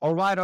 All right.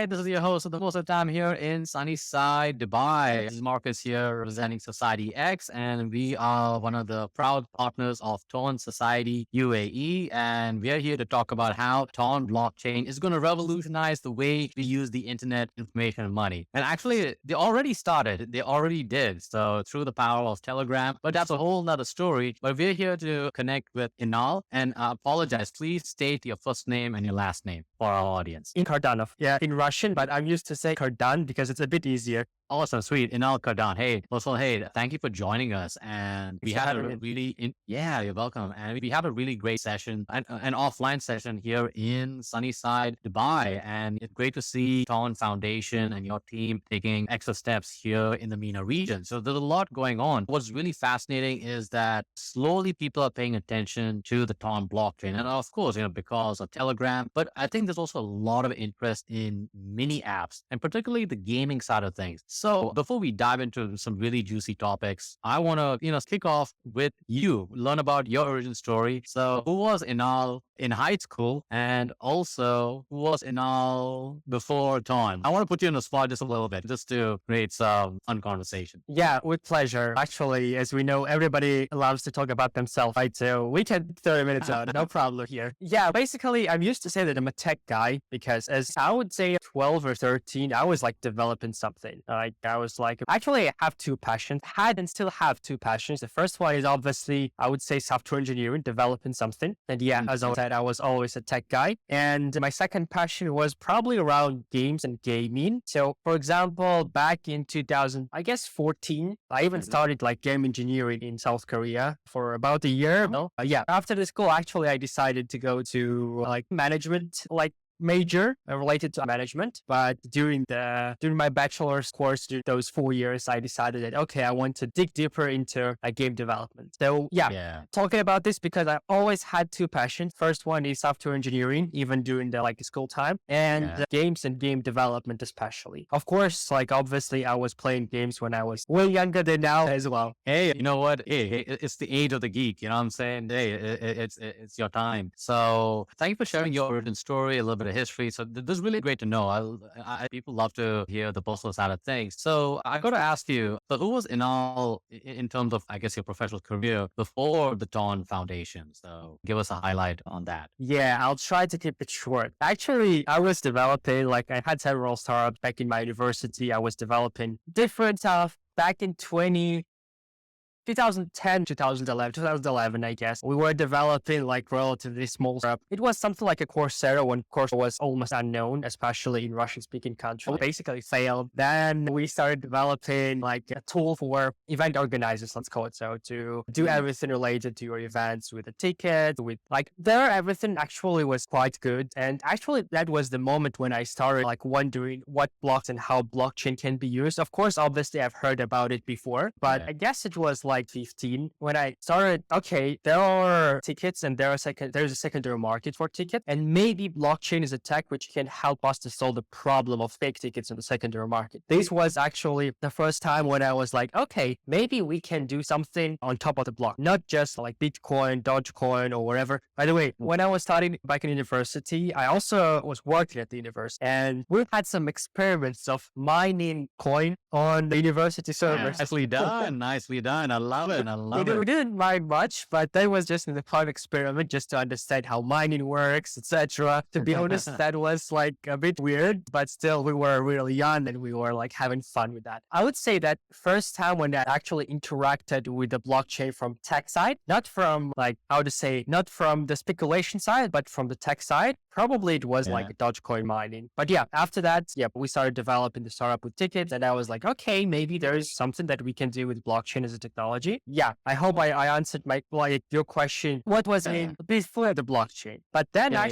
This is your host of the most of the time here in sunny side Dubai. This is Marcus here representing Society X, and we are one of the proud partners of TON Society UAE. And we are here to talk about how TON blockchain is going to revolutionize the way we use the internet, information, and money. And actually, they already started, they already did. So through the power of Telegram, but that's a whole nother story. But we're here to connect with Inal, and I apologize. Please state your first name and your last name for our audience. In Kardanov. Yeah, in Russian, but I'm used to say Kardan because it's a bit easier. Awesome, sweet. Inal Kardan. Hey, first of all, hey, thank you for joining us. And we Thanks for had having a me. yeah, you're welcome. And we had a really great session, an offline session here in Sunnyside, Dubai. And it's great to see TON Foundation and your team taking extra steps here in the MENA region. So there's a lot going on. What's really fascinating is that slowly people are paying attention to the TON blockchain. And of course, because of Telegram, but I think there's also a lot of interest in mini apps and particularly the gaming side of things. So before we dive into some really juicy topics, I want to, kick off with you, learn about your origin story. So who was Inal in high school, and also who was Inal before TON? I want to put you in the spot just a little bit, just to create some fun conversation. Yeah, with pleasure. Actually, as we know, everybody loves to talk about themselves, right? So we can 30 minutes out, no problem here. Yeah, basically, I'm used to say that I'm a tech guy because as I would say 12 or 13, I was like developing something. I was like, actually, I have two passions, had and still have two passions. The first one is obviously, I would say software engineering, developing something. And yeah, as I said, I was always a tech guy. And my second passion was probably around games and gaming. So for example, back in 2000, I guess 14, I even started like game engineering in South Korea for about a year. Yeah, after the school, actually, I decided to go to like management, like major related to management. But during my bachelor's course, during those 4 years, I decided that, okay, I want to dig deeper into game development. So yeah, talking about this because I always had two passions. First one is software engineering, even during the like school time, and games and game development, especially. Of course, like obviously I was playing games when I was way younger than now as well. Hey, you know what? Hey, it's the age of the geek. You know what I'm saying? Hey, it's your time. So thank you for sharing your origin story, a little bit of history. So this is really great to know. People love to hear the personal side of things. So I got to ask you, so who was Inal in terms of, I guess, your professional career before the TON Foundation? So give us a highlight on that. Yeah, I'll try to keep it short. Actually, I was developing, like I had several startups back in my university. I was developing different stuff back in 2010, 2011, I guess. We were developing like relatively small startup. It was something like a Coursera when Coursera was almost unknown, especially in Russian speaking countries. We basically failed. Then we started developing like a tool for event organizers, let's call it so, to do everything related to your events with a ticket, with like everything actually was quite good. And actually that was the moment when I started like wondering what blocks and how blockchain can be used. Of course, obviously I've heard about it before, but I guess it was like 15 when I started, okay, there are tickets and there's a secondary market for tickets, and maybe blockchain is a tech which can help us to solve the problem of fake tickets in the secondary market. This was actually the first time when I was like, okay, maybe we can do something on top of the block, not just like Bitcoin, Dogecoin or whatever. By the way, when I was studying back in university, I also was working at the university, and we had some experiments of mining coin on the university servers. Nicely done. Nicely done. I love it. We didn't mine much, but that was just in the fun experiment just to understand how mining works, etc. To be honest, that was like a bit weird, but still we were really young and we were like having fun with that. I would say that first time when I actually interacted with the blockchain from tech side, not from like, not from the speculation side, but from the tech side, probably it was like Dogecoin mining. But yeah, after that, we started developing the startup with tickets, and I was like, okay, maybe there is something that we can do with blockchain as a technology. Yeah, I hope I answered your question. What was in before the blockchain? But then in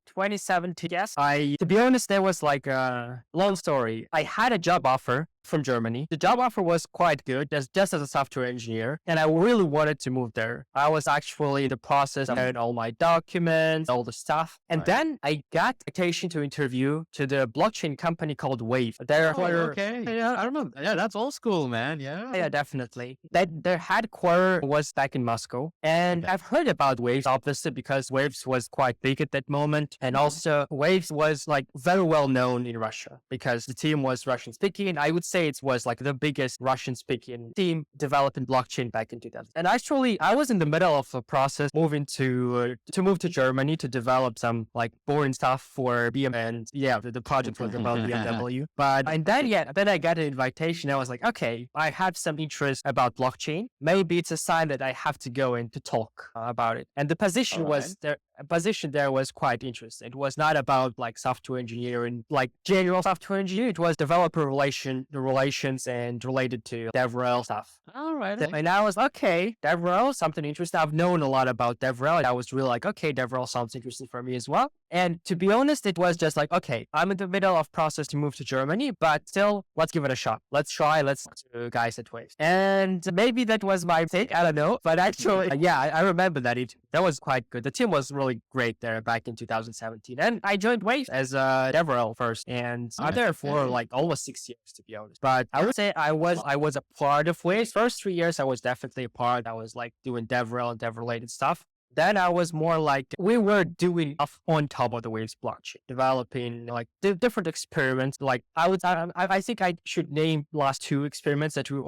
2017, yes, to be honest, there was like a long story. I had a job offer from Germany. The job offer was quite good, just as a software engineer, and I really wanted to move there. I was actually in the process of getting all my documents, all the stuff, and then I got invitation to interview to the blockchain company called Wave. Okay. Yeah, I remember. Yeah, that's old school, man. Yeah, definitely. Their headquarters was back in Moscow. And I've heard about Waves, obviously, because Waves was quite big at that moment. And also Waves was like very well known in Russia because the team was Russian speaking. I would say it was like the biggest Russian speaking team developing blockchain back in 2000. And actually, I was in the middle of a process moving to move to Germany to develop some like boring stuff for BMW. And yeah, the project was about BMW. But and then I got an invitation. I was like, okay, I have some interest about blockchain. Maybe it's a sign that I have to go in to talk about it. And the position was there. A position there was quite interesting. It was not about like software engineering, like general software engineering. It was developer relations and related to DevRel stuff. All right. And I was okay, DevRel, something interesting. I've known a lot about DevRel. And I was really like, okay, DevRel sounds interesting for me as well. And to be honest, it was just like, okay, I'm in the middle of process to move to Germany, but still, let's give it a shot. Let's try. Let's talk to guys at Waves. And maybe that was my mistake. I don't know. But actually, yeah, I remember that that was quite good. The team was really great there back in 2017. And I joined Waves as a DevRel first. And I'm there for like almost 6 years, to be honest. But I would say I was a part of Waves. First 3 years, I was definitely a part. I was like doing DevRel and dev related stuff. Then I was more like, we were doing stuff on top of the Waves blockchain, developing like different experiments. Like I think I should name last three experiments that we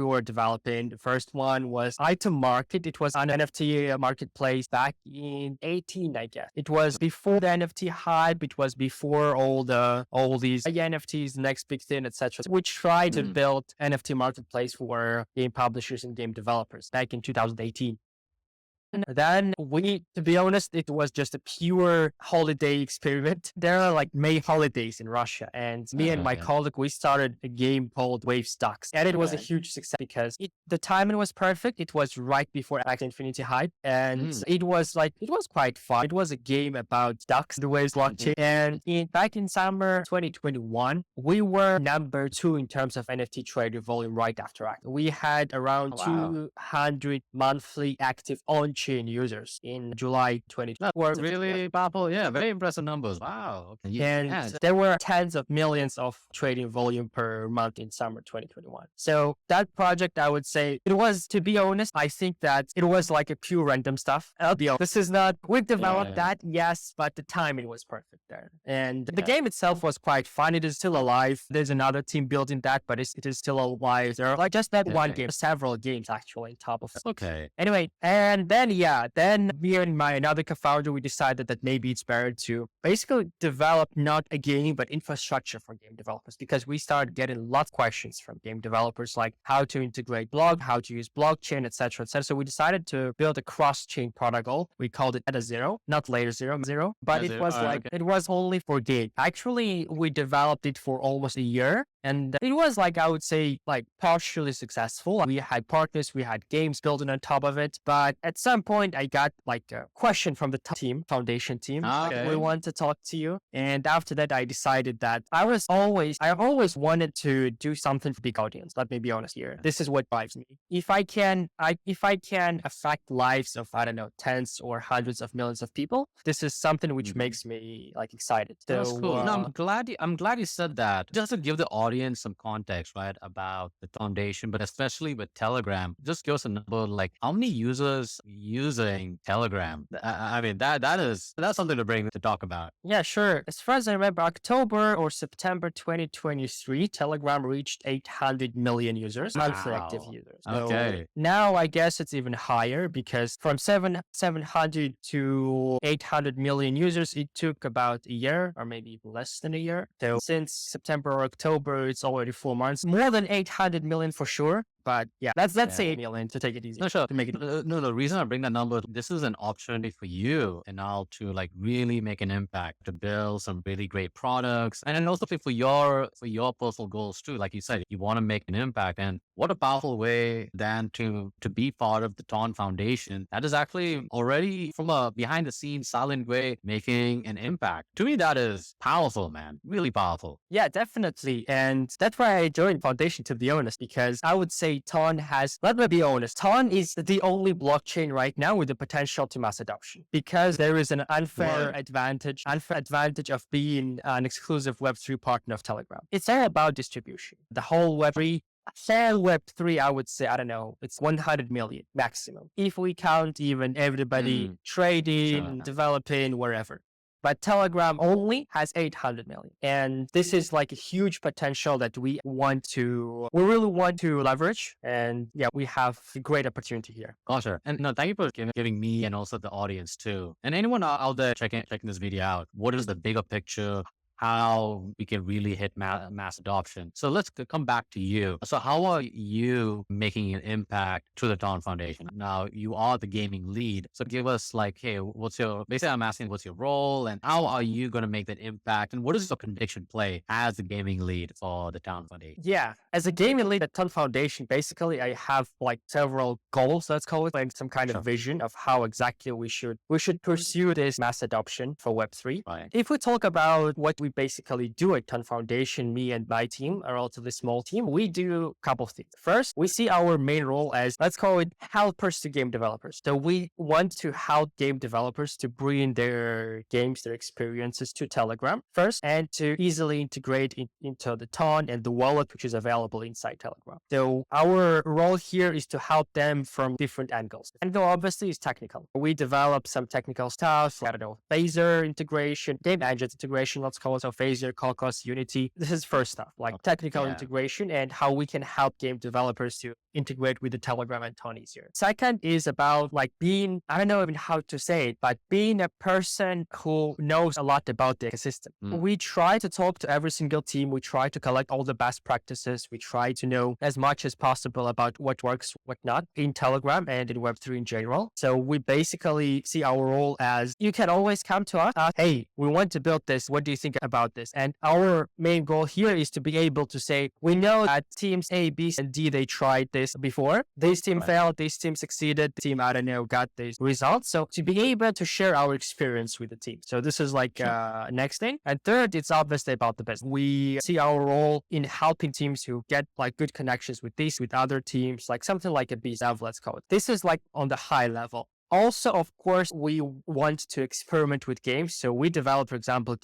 were developing. The first one was Item Market. It was an NFT marketplace back in 18, I guess. It was before the NFT hype. It was before all these NFTs, next big thing, etc. We tried to build NFT marketplace for game publishers and game developers back in 2018. Then to be honest, it was just a pure holiday experiment. There are like May holidays in Russia, and me and my colleague, we started a game called Wave Stocks, and it was a huge success because the timing was perfect. It was right before Axie Infinity hype, and it was quite fun. It was a game about stocks, the Waves blockchain, and back in summer 2021, we were number 2 in terms of NFT trading volume right after Axie. We had around 200 monthly active on-chain users in July 2020. That's really powerful. Yeah, very impressive numbers. Wow. Okay. And there were tens of millions of trading volume per month in summer 2021. So that project, I would say it was, to be honest, I think that it was like a pure random stuff. This is not, we developed that, yes, but the timing was perfect there. And the game itself was quite fun. It is still alive. There's another team building that, but it is still alive. There are like just that one game, several games actually on top of it. Okay. Anyway, and then me and my another co-founder, we decided that maybe it's better to basically develop not a game, but infrastructure for game developers, because we started getting lots of questions from game developers, like how to integrate how to use blockchain, etc., etc. So we decided to build a cross-chain protocol. We called it Eta Zero, not Layer Zero, but it was it was only for game. Actually, we developed it for almost a year. And it was like, I would say, like partially successful. We had partners, we had games building on top of it. But at some point, I got like a question from the foundation team. Like, we want to talk to you. And after that, I decided that I always wanted to do something for big audience. Let me be honest here. This is what drives me. If I can affect lives of, I don't know, tens or hundreds of millions of people, this is something which makes me like excited. So, that's cool. No, I'm glad you said that. Just to give the audience some context, right, about the foundation, but especially with Telegram, just give us a number, like how many users using Telegram? I mean, that's something to talk about. Yeah, sure. As far as I remember, October or September 2023, Telegram reached 800 million users, monthly active users. So now I guess it's even higher, because from 700 to 800 million users, it took about a year or maybe even less than a year. So since September or October, it's already 4 months, more than 800 million for sure. But yeah, let's say Yeah. 8 million to take it easy, No, sure. to make it. No, the reason I bring that number, this is an opportunity for you and now to like really make an impact, to build some really great products, and then also for your personal goals too. Like you said, you want to make an impact, and what a powerful way than to be part of the TON Foundation. That is actually already from a behind the scenes, silent way making an impact. To me, that is powerful, man. Really powerful. Yeah, definitely. And that's why I joined Foundation, to be honest, because I would say TON has, let me be honest, TON is the only blockchain right now with the potential to mass adoption, because there is an unfair advantage of being an exclusive Web3 partner of Telegram. It's all about distribution. The whole Web3, fair Web3, I would say, I don't know, it's 100 million maximum. If we count even everybody trading, developing, wherever. But Telegram only has 800 million. And this is like a huge potential that we really want to leverage. And yeah, we have a great opportunity here. Gotcha. And no, thank you for giving me and also the audience too. And anyone out there checking this video out, what is the bigger picture? How we can really hit mass adoption. So let's come back to you. So how are you making an impact to the TON Foundation? Now you are the gaming lead. So give us like, hey, basically I'm asking what's your role and how are you going to make that impact? And what is your conviction play as the gaming lead for the TON Foundation? Yeah, as a gaming lead at TON Foundation, basically I have like several goals, let's call it, like some kind of vision of how exactly we should pursue this mass adoption for Web3. Right. If we talk about what we basically do at TON Foundation, me and my team, a relatively small team, we do a couple of things. First, we see our main role as, let's call it, helpers to game developers. So we want to help game developers to bring their games, their experiences to Telegram first, and to easily integrate into the TON and the wallet, which is available inside Telegram. So our role here is to help them from different angles. And though obviously is technical. We develop some technical stuff, I don't know, Phaser integration, game engine integration, let's call it, so Phaser, Cocos, Unity. This is first stuff, like technical integration and how we can help game developers to integrate with the Telegram and TON easier. Second is about like being, I don't know even how to say it, but being a person who knows a lot about the ecosystem. We try to talk to every single team. We try to collect all the best practices. We try to know as much as possible about what works, what not in Telegram and in Web3 in general. So we basically see our role as, you can always come to us, hey, we want to build this. What do you think about this? And our main goal here is to be able to say, we know that teams A, B, and D, they tried this before. This team failed, this team succeeded, the team, I don't know, got these results. So to be able to share our experience with the team. So this is like next thing. And third, it's obviously about the business. We see our role in helping teams who get like good connections with other teams, like something like a BSAV, let's call it. This is like on the high level. Also, of course, we want to experiment with games. So we develop, for example,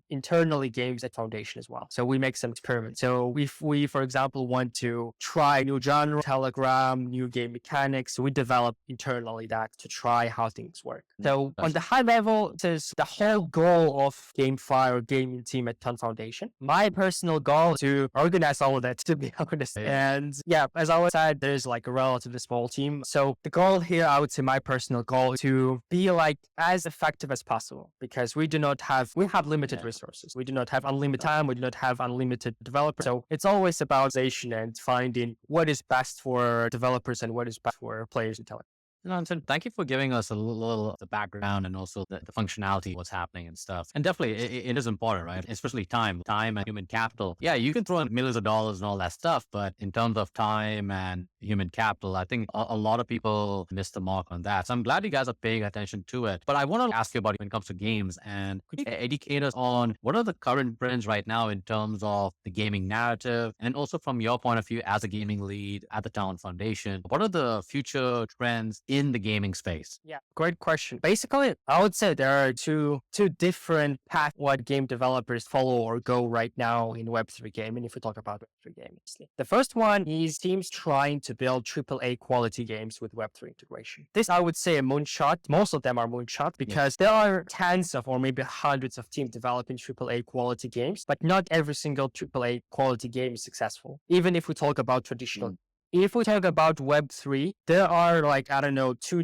internally games at Foundation as well. So we make some experiments. So if we, for example, want to try new genre, Telegram, new game mechanics, we develop internally that to try how things work. So on the high level, this is the whole goal of GameFi or gaming team at TON Foundation. My personal goal is to organize all of that, to be honest. And yeah, as I said, there's like a relatively small team. So the goal here, I would say my personal goal to be like as effective as possible, because we have limited resources. We do not have unlimited time. We do not have unlimited developers. So it's always about and finding what is best for developers and what is best for players in Telegram. No, so thank you for giving us a little of the background and also the functionality, what's happening and stuff. And definitely it is important, right? Especially time and human capital. Yeah, you can throw in millions of dollars and all that stuff, but in terms of time and human capital, I think a lot of people miss the mark on that. So I'm glad you guys are paying attention to it. But I want to ask you about when it comes to games, and could you educate us on what are the current trends right now in terms of the gaming narrative, and also from your point of view as a gaming lead at the TON Foundation, what are the future trends in the gaming space? Yeah, great question. Basically, I would say there are two different paths what game developers follow or go right now in Web3 gaming, if we talk about Web3 gaming. The first one is teams trying to build AAA quality games with Web3 integration. This, I would say, a moonshot. Most of them are moonshot because there are tens of or maybe hundreds of teams developing AAA quality games, but not every single AAA quality game is successful. Even if we talk about traditional if we talk about Web3, there are like, I don't know, two,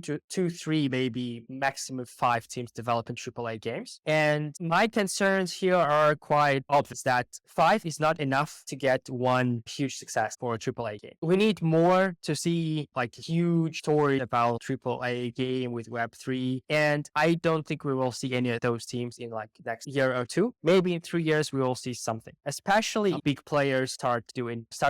three, maybe maximum 5 teams developing AAA games. And my concerns here are quite obvious that 5 is not enough to get one huge success for a AAA game. We need more to see like huge story about AAA game with Web3. And I don't think we will see any of those teams in like next year or two. Maybe in 3 years, we will see something, especially big players start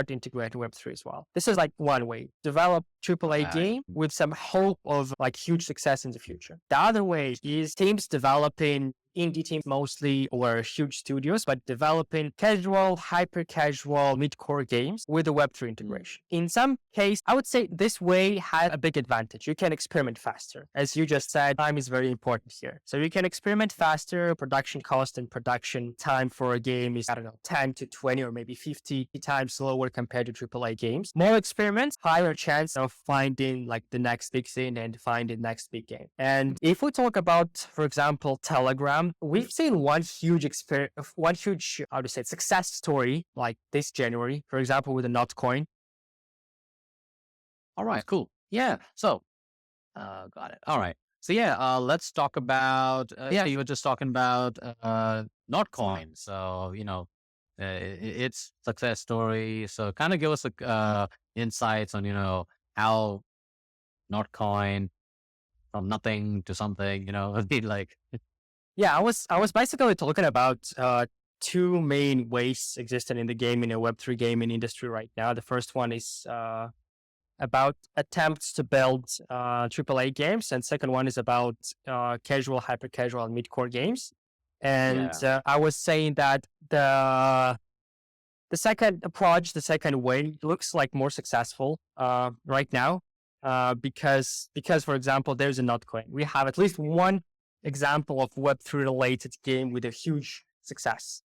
integrating Web3 as well. This is like one way, develop AAA game with some hope of like huge success in the future. The other way is teams developing indie teams mostly or huge studios, but developing casual, hyper casual, mid-core games with a Web3 integration. In some case, I would say this way has a big advantage. You can experiment faster. As you just said, time is very important here. So you can experiment faster. Production cost and production time for a game is, I don't know, 10 to 20 or maybe 50 times lower compared to AAA games. More experiments, higher chance of finding like the next big thing and finding the next big game. And if we talk about, for example, Telegram, we've seen one huge, how to say, success story like this January, for example, with the Notcoin. All right, cool. Yeah. So, got it. All right. So yeah, let's talk about. Yeah, you were just talking about Notcoin. So its success story. So kind of give us insights on how Notcoin from nothing to something. Like. Yeah, I was basically talking about two main ways existing in the Web3 gaming industry right now. The first one is about attempts to build AAA games, and second one is about casual, hyper casual, and mid-core games. And I was saying that the second approach, the second way, looks like more successful right now because for example, there's a Notcoin. We have at least one example of Web3 related game with a huge success.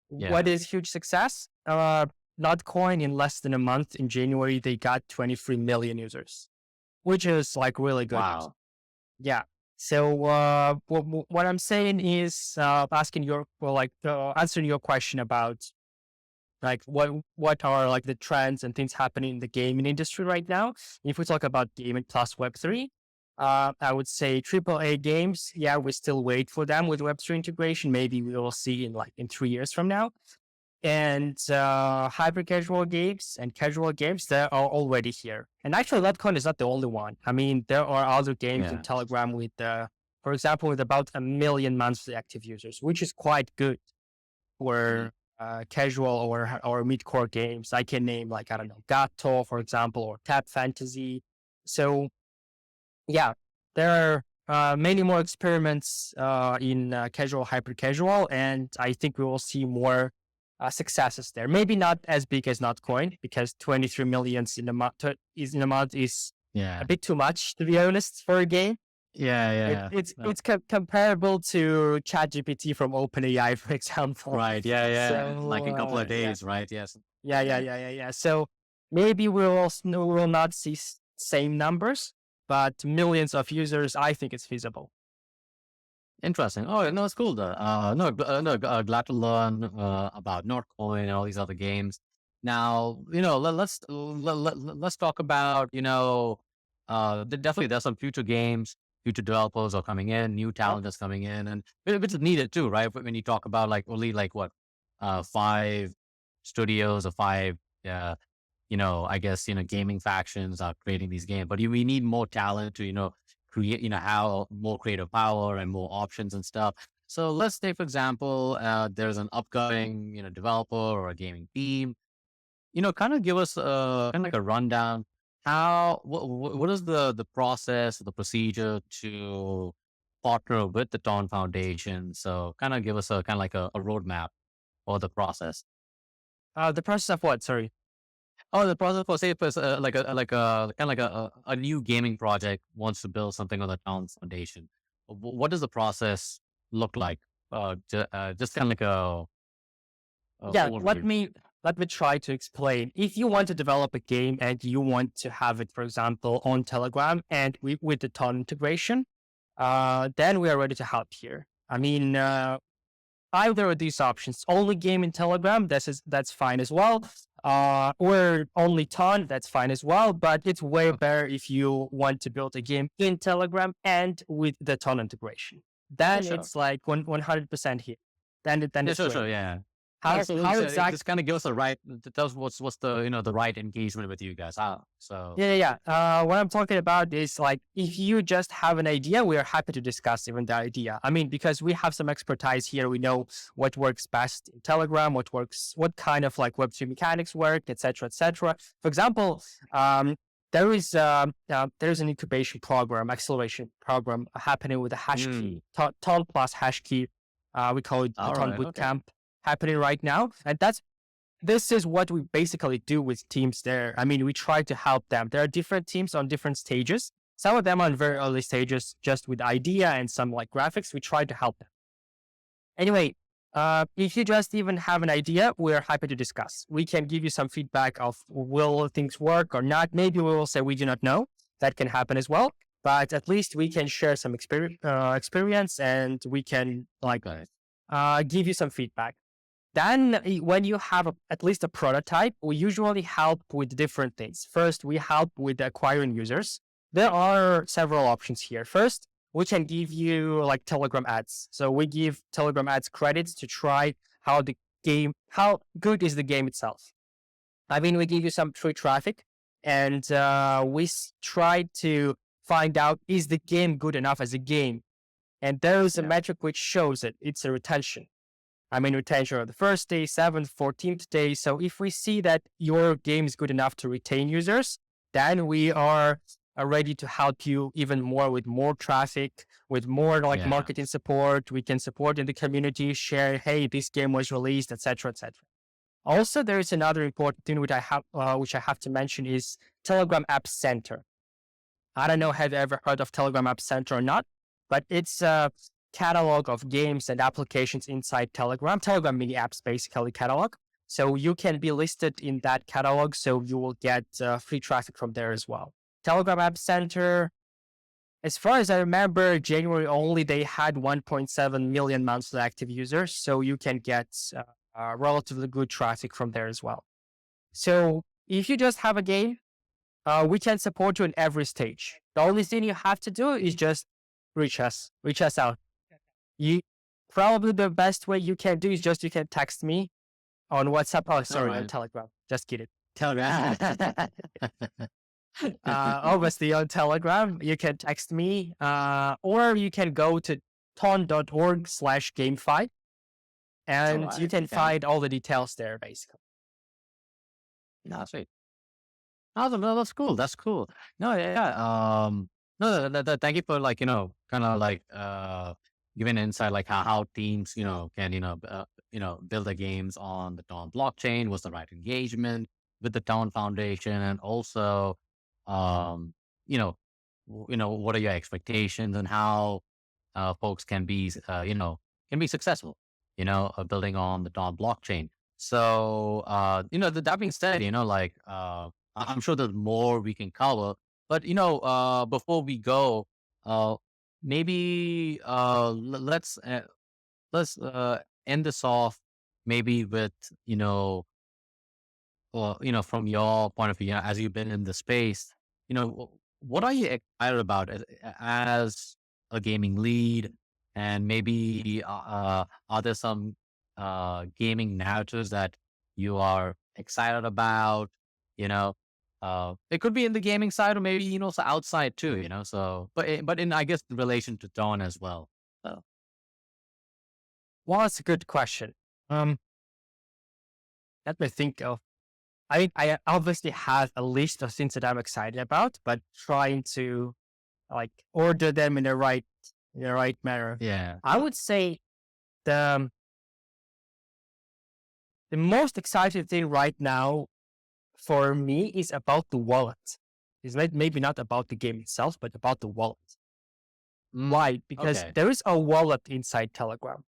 Yeah. What is huge success? Notcoin in less than a month in January, they got 23 million users, which is like really good. Wow. Yeah. So what I'm saying is answering your question about like what are like the trends and things happening in the gaming industry right now. If we talk about gaming plus Web3, I would say AAA games. Yeah, we still wait for them with Web3 integration. Maybe we will see in 3 years from now. And hyper casual games and casual games that are already here. And actually, Notcoin is not the only one. I mean, there are other games in Telegram with, for example, with about 1 million monthly active users, which is quite good for casual or mid-core games. I can name like, I don't know, Gato, for example, or Tap Fantasy. So yeah, there are many more experiments in casual, hyper casual, and I think we will see more successes there. Maybe not as big as Notcoin, because 23 million in a month is a bit too much, to be honest, for a game. It's comparable to ChatGPT from OpenAI, for example. Right. So, like a couple of days, right? Yes. Yeah. So maybe we will not see same numbers, but millions of users, I think it's feasible. Interesting. Oh, no, it's cool though. Glad to learn about Notcoin and all these other games. Now, let's talk about, definitely there's some future games, future developers are coming in, new talent is coming in, and which is needed too, right? When you talk about like only like 5 studios or 5, I guess, gaming factions are creating these games, but we need more talent to, create, how more creative power and more options and stuff. So let's say, for example, there's an upcoming, developer or a gaming team, kind of give us kind of like a rundown. What is the process, the procedure to partner with the TON Foundation? So kind of give us a kind of like a roadmap or the process. The process of what? Sorry. Oh, the process for say like a new gaming project wants to build something on the TON Foundation. What does the process look like? Just kind of like a overview. Let me try to explain. If you want to develop a game and you want to have it, for example, on Telegram and with the TON integration, then we are ready to help here. I mean, either of these options, only game in Telegram, that's fine as well. or only TON, that's fine as well. But it's way better if you want to build a game in Telegram and with the TON integration. Yeah, Then sure. it's like 100% here. Then Yeah, it's sure, great. sure. Yeah. Yeah, How so, how so it exact? just kind of gives the right, it tells what's the, the right engagement with you guys. So Yeah. What I'm talking about is like if you just have an idea, we are happy to discuss even the idea. I mean, because we have some expertise here, we know what works best in Telegram, what kind of like Web3 mechanics work, etc., etc. For example, there is an incubation program, acceleration program happening with a hash mm, key, ton plus hash key. We call it the all ton right, okay. bootcamp happening right now, and this is what we basically do with teams there. I mean, we try to help them. There are different teams on different stages. Some of them are in very early stages, just with idea and some like graphics. We try to help them. Anyway, if you just even have an idea, we're happy to discuss. We can give you some feedback of will things work or not. Maybe we will say we do not know. That can happen as well. But at least we can share some experience and we can like Okay. give you some feedback. Then, when you have at least a prototype, we usually help with different things. First, we help with acquiring users. There are several options here. First, we can give you like Telegram ads. So we give Telegram ads credits to try how good is the game itself. I mean, we give you some free traffic and we try to find out, is the game good enough as a game? And there is a Yeah. metric which shows it. It's a retention. I mean, retention of the first day, 7th, 14th day. So if we see that your game is good enough to retain users, then we are ready to help you even more with more traffic, with more like Yeah. marketing support. We can support in the community, share, hey, this game was released, etc., etc. Also, there is another important thing which I have to mention is Telegram App Center. I don't know, have you ever heard of Telegram App Center or not? But it's a catalog of games and applications inside Telegram mini apps, basically catalog. So you can be listed in that catalog. So you will get free traffic from there as well. Telegram App Center, as far as I remember, January only, they had 1.7 million monthly active users. So you can get relatively good traffic from there as well. So if you just have a game, we can support you in every stage. The only thing you have to do is just reach us out. You probably the best way you can do is just you can text me on WhatsApp. Oh, All sorry, on right. Telegram. Just kidding. Telegram. Obviously on Telegram, you can text me, or you can go to ton.org/gamefi All and you right. can Okay. find all the details there, basically. No, sweet. Awesome. No, that's cool. That's cool. No, yeah. No, thank you for like, kind of like, giving insight, like how teams, can, build their games on the Dawn blockchain, what's the right engagement with the Dawn Foundation. And also, um, you know, what are your expectations and how, folks can be, can be successful, building on the Dawn blockchain. So, that being said, I'm sure there's more we can cover, but before we go, uh, maybe let's end this off maybe with from your point of view, as you've been in the space, what are you excited about as a gaming lead, and maybe are there some gaming narratives that you are excited about? You know, it could be in the gaming side or maybe so outside too. So but in I guess in relation to Dawn as well. So, Well, that's a good question. Um, Let me think of. I obviously have a list of things that I'm excited about, but trying to like order them in the right manner. yeah. I would say the the most exciting thing right now for me is about the wallet. It's maybe not about the game itself, but about the wallet. Mm, Why? Because okay. there is a wallet inside Telegram,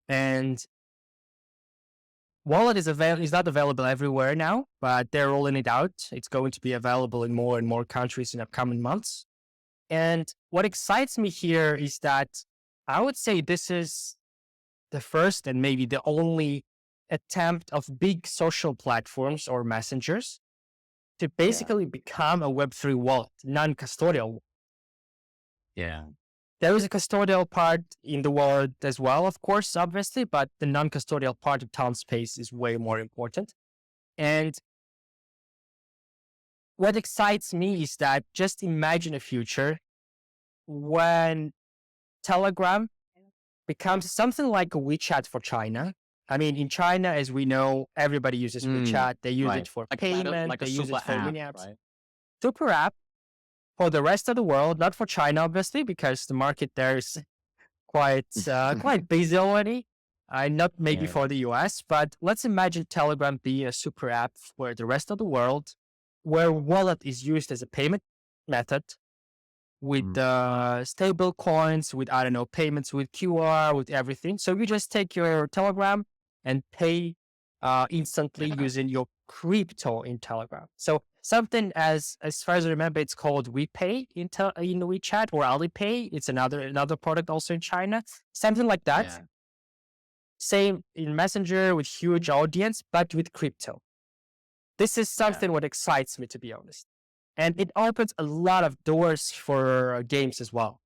and wallet is not available everywhere now, but they're rolling it out. It's going to be available in more and more countries in upcoming months. And what excites me here is that I would say this is the first and maybe the only attempt of big social platforms or messengers to basically become a Web3 wallet, non-custodial. Yeah. There is a custodial part in the wallet as well, of course, obviously, but the non-custodial part of town space is way more important. And what excites me is that just imagine a future when Telegram becomes something like a WeChat for China. I mean, in China, as we know, everybody uses WeChat. They use it Right. for Like payment. like a They use super it for app, mini apps. right? Super app for the rest of the world, not for China, obviously, because the market there is quite busy already. Not maybe Yeah. for the US, but let's imagine Telegram being a super app for the rest of the world, where wallet is used as a payment method with Mm. stable coins, with, I don't know, payments with QR, with everything. So you just take your Telegram and pay instantly Yeah. using your crypto in Telegram. So something as far as I remember, it's called WePay in WeChat, or Alipay. It's another product also in China. Something like that. Yeah. Same in Messenger with huge audience, but with crypto. This is Yeah. something what excites me, to be honest. And it opens a lot of doors for games as well,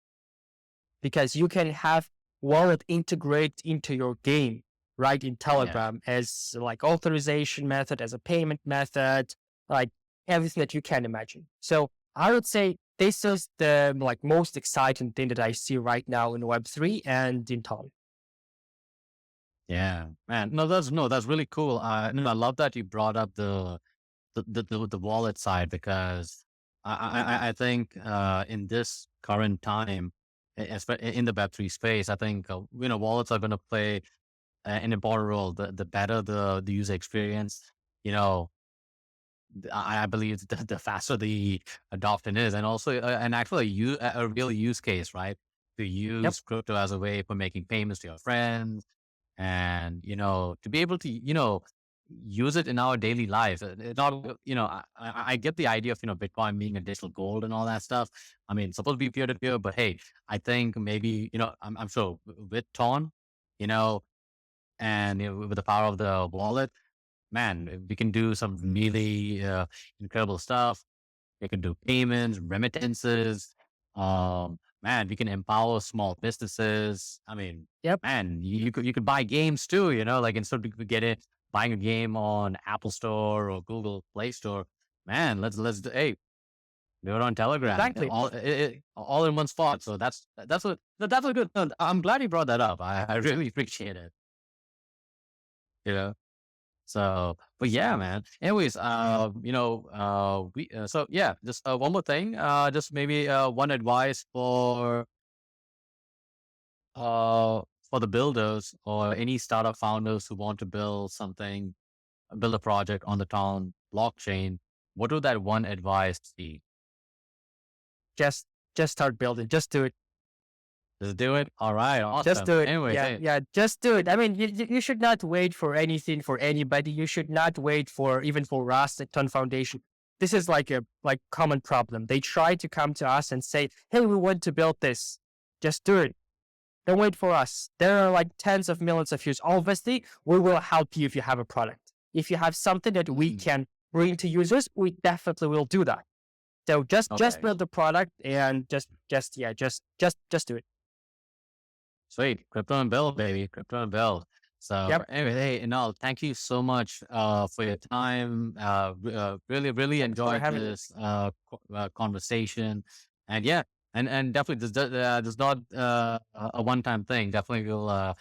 because you can have wallet integrate into your game, right? In Yeah. Telegram as like authorization method, as a payment method, like everything that you can imagine. So I would say this is the like most exciting thing that I see right now in Web3 and in Tom. Yeah. Man, that's really cool. No, I love that you brought up the wallet side, because I think in this current time, in the Web3 space, I think wallets are going to play an important role. The better the user experience, you know, I believe the faster the adoption is, and also and actually a real use case, right? To Yep, use crypto as a way for making payments to your friends, and to be able to use it in our daily life. It not I get the idea of Bitcoin being a digital gold and all that stuff. I mean, it's supposed to be peer to peer, but hey, I think maybe I'm sure with TON, you know, and with the power of the wallet, man, we can do some really incredible stuff. We can do payments, remittances. Man, we can empower small businesses. I mean, yep, man, you could buy games too. Like instead of buying a game on Apple Store or Google Play Store. Man, hey, do it on Telegram. exactly. All in one spot. So that's a good. No, I'm glad you brought that up. I really appreciate it. You know. So, but yeah, man. Anyways, so yeah, just one more thing. Just maybe one advice for the builders or any startup founders who want to build a project on the town blockchain. What would that one advice be? Just just start building. Just do it. Just do it. All right, Just awesome. do it. Anyways, Yeah, hey, yeah, just do it. I mean, you should not wait for anything for anybody. You should not wait for even for us at Ton Foundation. This is like a common problem. They try to come to us and say, "Hey, we want to build this." Just do it. Don't wait for us. There are like tens of millions of users. Obviously, we will help you if you have a product. If you have something that we mm, can bring to users, we definitely will do that. So just okay. build the product and just do it. Sweet. Crypto and Bill, baby. Crypto and Bill. So Yep. anyway, hey, Inal, thank you so much for your time. Really, really Thanks for enjoyed having me. this conversation. And yeah, and definitely this not a one-time thing. Definitely will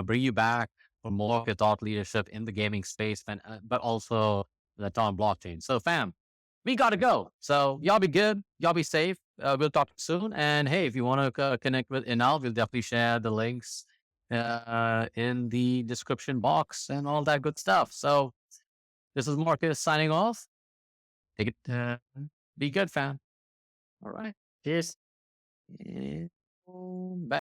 bring you back for more of your thought leadership in the gaming space, but also the Tom blockchain. So fam, we gotta go. So y'all be good. Y'all be safe. We'll talk soon. And hey, if you want to connect with Inal, we'll definitely share the links in the description box and all that good stuff. So this is Marcus signing off. Take it. Be good, fam. All right. Cheers. Yeah. Bye.